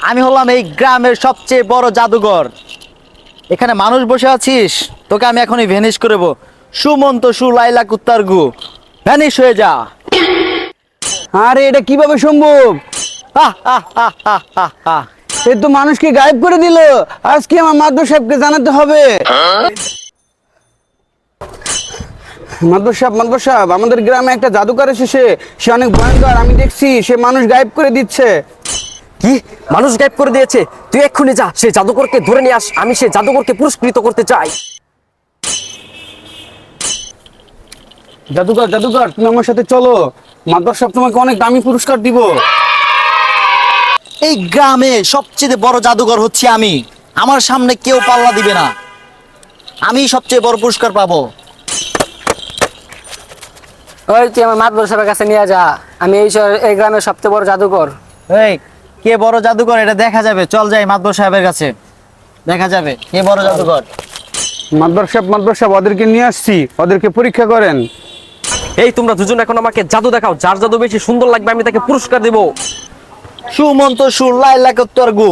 আমি হলাম এই গ্রামের সবচেয়ে বড় জাদুঘর। এখানে মানুষ বসে আছিস, তোকে আমি এখনই ভ্যানিশ করব। সুমন্ত সু লাইলা কুত্তার গু, ভ্যানিশ হয়ে যা। আরে এটা কিভাবে সম্ভব? এ তো মানুষকে গায়েব করে দিল। আজকে আমার মাদবর সাহেবকে জানাতে হবে। মাদবর সাহেব, আমাদের গ্রামে একটা জাদুকর এসেছে। সে অনেক ভয়ঙ্কর, আমি দেখছি সে মানুষ গায়েব করে দিচ্ছে। কি মানুষ গায়েব করে দিয়েছে? তুই এক্ষুনি যা, সে জাদুকরকে ধরে নিয়ে আস। আমি সে জাদুকরকে পুরস্কৃত করতে চাই। জাদুকর তুমি আমার সাথে চলো। মাদবর সাহেব তোমাকে অনেক দামি পুরস্কার দিব। এই গ্রামে সবচেয়ে বড় জাদুঘর হচ্ছে আমি। আমার সামনে কেউ পাল্লা দিবে না। আমি সবচেয়ে বড় পুরস্কার পাবো। ওই তুই আমার মাতবর সাহেবের কাছে নিয়ে যা। আমি এই গ্রামের সবচেয়ে বড় জাদুকর। এই কে বড় জাদুঘর এটা দেখা যাবে। চল যাই মাদবর সাহেবের কাছে, দেখা যাবে কে বড় জাদুঘর। মাদবর সাহেব ওদেরকে নিয়ে আসছি, ওদেরকে পরীক্ষা করেন। এই তোমরা দুজন এখন আমাকে জাদু দেখাও। যার জাদু বেশি সুন্দর লাগবে আমি তাকে পুরস্কার দেব। সুমন্ত সু লাইলা কুত্তার গু,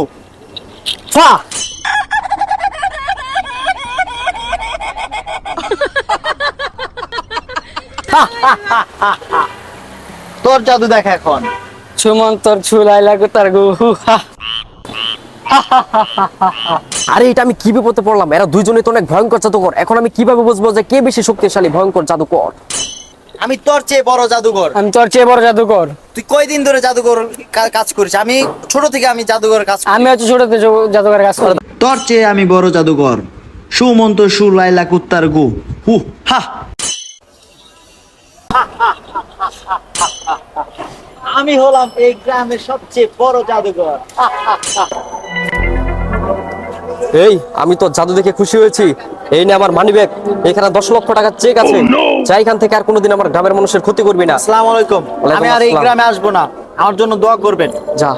ফা। তোর জাদু দেখা এখন। সুমন্তর ছুলাই লাগো তার গু। আরে এটা আমি কি বিপদে পড়লাম? এরা দুইজনে তো অনেক ভয়ঙ্কর জাদুকর। এখন আমি কিভাবে বুঝবো যে কে বেশি শক্তিশালী ভয়ঙ্কর জাদুকর? আমি তোর চেয়ে বড় জাদুঘর। আমি তোর চেয়ে বড় জাদুকর। তুই কয়দিন ধরে জাদুঘর কাজ করিস? আমি ছোট থেকে আমি জাদুঘর কাজ করি। আমি হচ্ছে ছোট থেকে জাদুকরের কাজ করি। তোর চেয়ে আমি বড় জাদুঘর। সুমন্ত সু লাইলা কুত্তার গু, হু হা। আমি হলাম এই গ্রামের সবচেয়ে বড় জাদুঘর। এই আমি তো জাদু দেখে খুশি হয়েছি। এই নে আমার মানি ব্যাগ, এখানে 10 লক্ষ টাকার চেক আছে। যা এখান থেকে আর কোনোদিন আমার গ্রামের মানুষের ক্ষতি করবি না। আসসালামু আলাইকুম। ওয়ালাইকুম আমি আর এই আসসালাম। গ্রামে আসবো না। আমার জন্য দোয়া করবেন। যা।